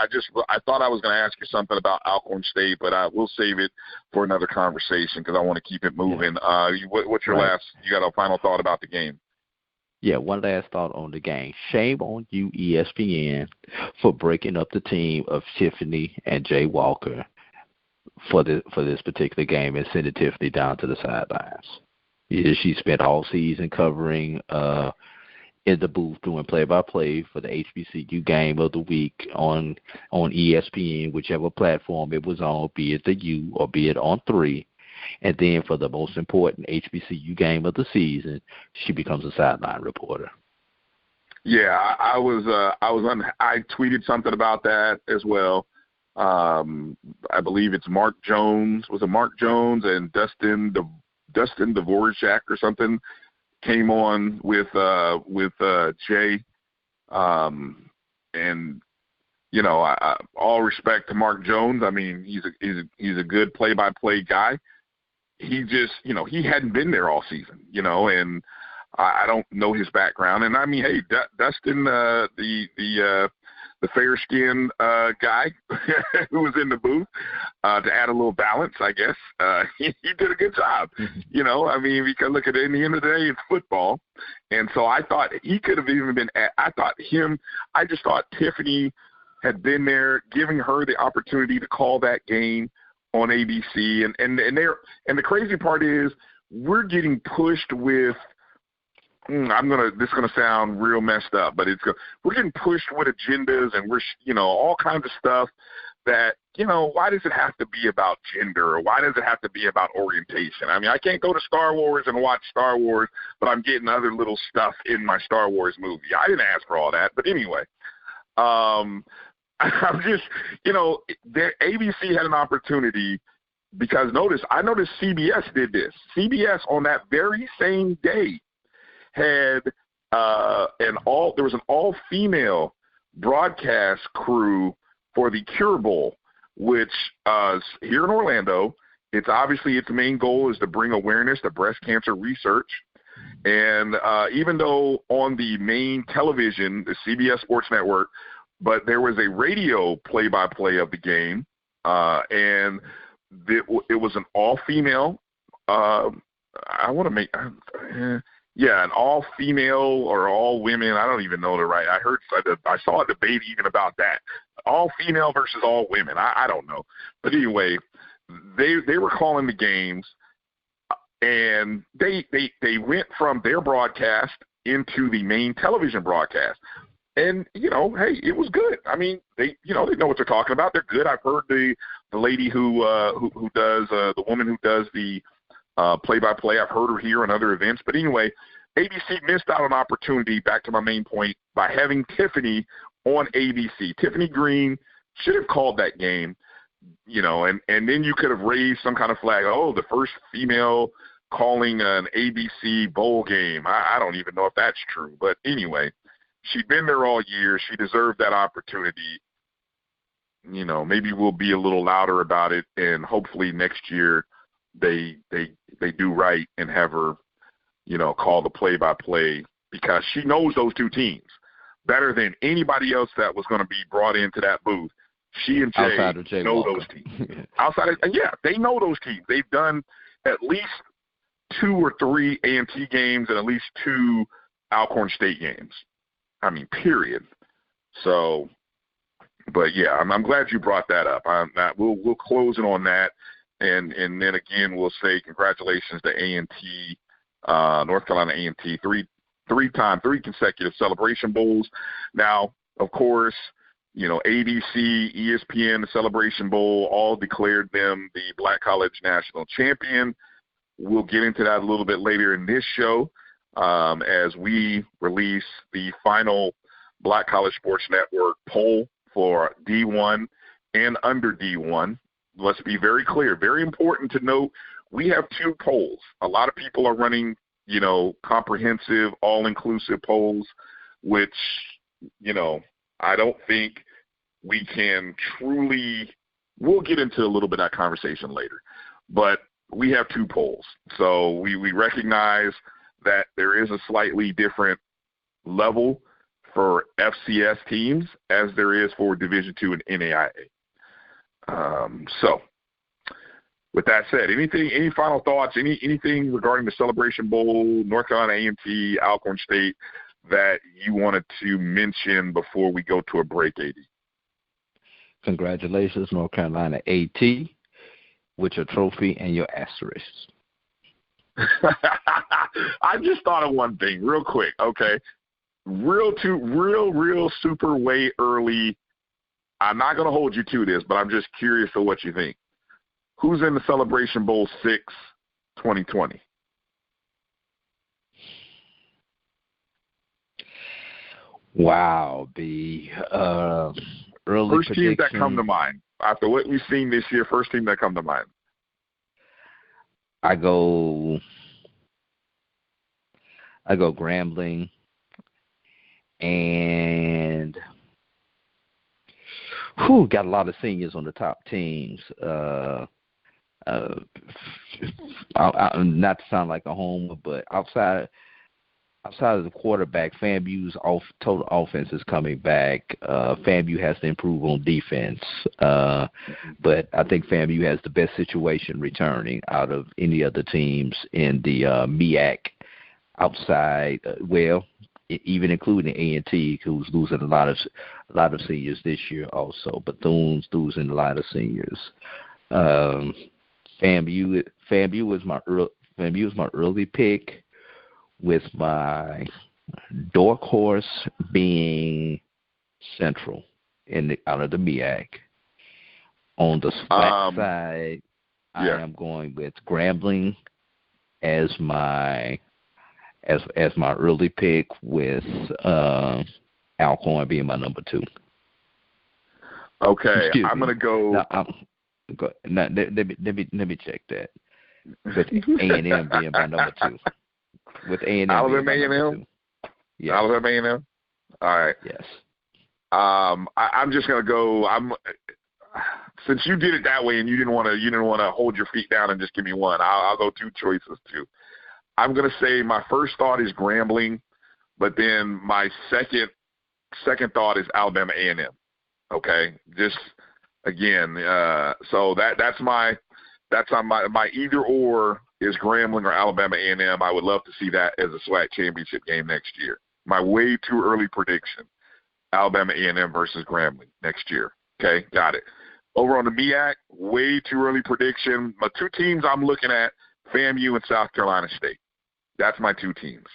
I thought I was gonna ask you something about Alcorn State, but I will save it for another conversation because I want to keep it moving. Yeah. What's your last? You got a final thought about the game? Yeah, one last thought on the game. Shame on you, ESPN, for breaking up the team of Tiffany and Jay Walker for this particular game and sending Tiffany down to the sidelines. Yeah, she spent all season covering in the booth doing play-by-play for the HBCU game of the week on ESPN, whichever platform it was on, be it the U or be it on 3. And then for the most important HBCU game of the season, she becomes a sideline reporter. Yeah, I tweeted something about that as well. I believe it's Mark Jones. Was it Mark Jones and Dustin Dvorak or something came on with Jay, and all respect to Mark Jones. I mean, he's a good play-by-play guy. He just he hadn't been there all season, and I don't know his background. And I mean, hey, Dustin, the fair-skinned guy who was in the booth, to add a little balance, I guess. He did a good job, I mean, because look, at the end of the day, it's football. And so I thought he could have even been I just thought Tiffany had been there, giving her the opportunity to call that game on ABC. And the crazy part is we're getting pushed with, this is gonna sound real messed up, but we're getting pushed with agendas and we're all kinds of stuff that why does it have to be about gender or why does it have to be about orientation? I mean, I can't go to Star Wars and watch Star Wars, but I'm getting other little stuff in my Star Wars movie. I didn't ask for all that, but anyway, I'm just ABC had an opportunity because I noticed CBS did this. CBS on that very same day had there was an all-female broadcast crew for the Cure Bowl, which here in Orlando, its main goal is to bring awareness to breast cancer research. And even though on the main television, the CBS Sports Network, but there was a radio play-by-play of the game, and it was an all-female. An all-female or all-women. I don't even know the right. I saw a debate even about that. All-female versus all-women. I don't know. But anyway, they were calling the games, and they went from their broadcast into the main television broadcast. And, hey, it was good. I mean, they know what they're talking about. They're good. I've heard the lady who does the woman who does the play-by-play. I've heard her here on other events. But anyway, ABC missed out on opportunity, back to my main point, by having Tiffany on ABC. Tiffany Green should have called that game, and then you could have raised some kind of flag. Oh, the first female calling an ABC bowl game. I don't even know if that's true. But anyway, she'd been there all year. She deserved that opportunity. Maybe we'll be a little louder about it, and hopefully next year they do right and have her, call the play-by-play, because she knows those two teams better than anybody else that was going to be brought into that booth. She and Jay know those teams. They know those teams. They've done at least 2 or 3 A&T games and at least 2 Alcorn State games. I mean, period. So, but yeah, I'm glad you brought that up. We'll close it on that, and then again we'll say congratulations to A&T, North Carolina A&T, three consecutive Celebration Bowls. Now, of course, ABC, ESPN, the Celebration Bowl all declared them the Black College National Champion. We'll get into that a little bit later in this show as we release the final Black College Sports Network poll for D1 and under D1. Let's be very clear. Very important to note, we have 2 polls. A lot of people are running, comprehensive, all-inclusive polls, which, I don't think we can truly – we'll get into a little bit of that conversation later. But we have 2 polls. So we recognize that there is a slightly different level for FCS teams as there is for Division II and NAIA. So with that said, any final thoughts, anything regarding the Celebration Bowl, North Carolina A&T, Alcorn State that you wanted to mention before we go to a break, AD? Congratulations, North Carolina A&T, with your trophy and your asterisk. I just thought of one thing real quick, okay? Real super way early. I'm not going to hold you to this, but I'm just curious of what you think. Who's in the Celebration Bowl 6 2020? Wow, the early first team that come to mind. After what we've seen this year, first team that come to mind. I go Grambling, and got a lot of seniors on the top teams. Not to sound like a homer, but outside of the quarterback, FAMU's total offense is coming back. FAMU has to improve on defense, but I think FAMU has the best situation returning out of any other teams in the MEAC. Outside, even including A&T, who's losing a lot of seniors this year also. Bethune's losing a lot of seniors. FAMU was my early pick, with my dark horse being Central out of the MEAC. On the SWAC side, I am going with Grambling as my early pick, with Alcorn being my number 2. Okay, I'm going to go. Let me check that. With A&M being my number 2. With A&M. Alabama A&M? Yes. Alabama A&M? All right. Yes. I'm just going to go. Since you did it that way and you didn't want to hold your feet down and just give me one, I'll go 2 choices too. I'm going to say my first thought is Grambling, but then my second thought is Alabama A&M. Okay, just again, so that's my either or is Grambling or Alabama A&M. I would love to see that as a SWAC championship game next year. My way too early prediction: Alabama A&M versus Grambling next year. Okay, got it. Over on the MEAC, way too early prediction. My 2 teams I'm looking at: FAMU and South Carolina State. That's my 2 teams.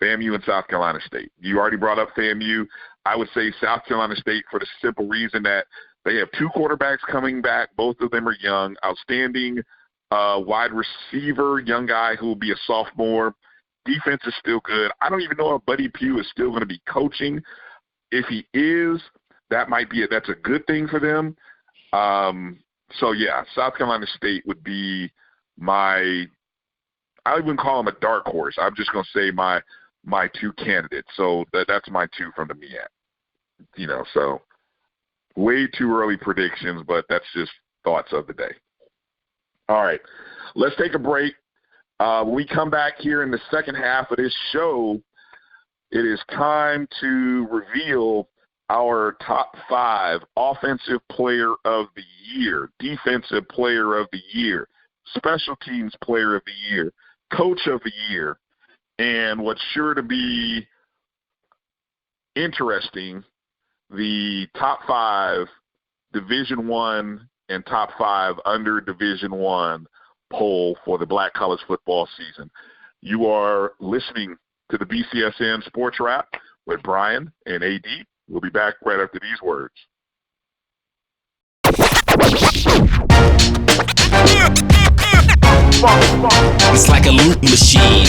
FAMU and South Carolina State. You already brought up FAMU. I would say South Carolina State for the simple reason that they have 2 quarterbacks coming back. Both of them are young. Outstanding wide receiver, young guy who will be a sophomore. Defense is still good. I don't even know if Buddy Pugh is still going to be coaching. If he is, that's a good thing for them. So yeah, South Carolina State would be I wouldn't call them a dark horse. I'm just going to say my two candidates. So that's my two from the MEAC. So way too early predictions, but that's just thoughts of the day. All right, let's take a break. When we come back here in the second half of this show, it is time to reveal our top 5 offensive player of the year, defensive player of the year, special teams player of the year, coach of the year, and what's sure to be interesting, the top 5 Division I and top 5 under Division I poll for the Black College football season. You are listening to the BCSN Sports Wrap with Bryan and AD. We'll be back right after these words. It's like a loop machine.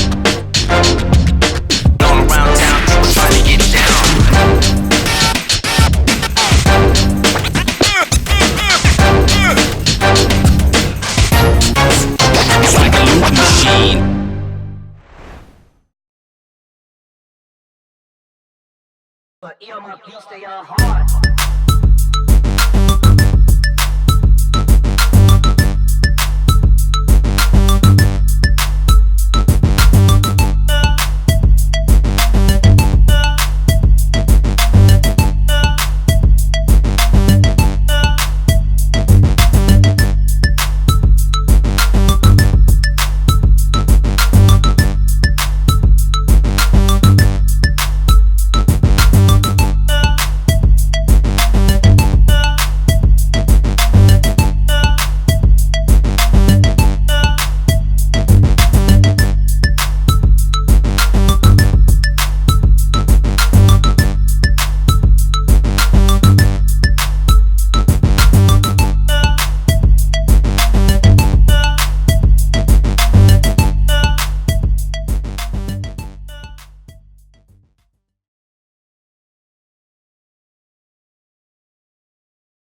All around town, people trying to get down. It's like a loop machine. But you stay hard.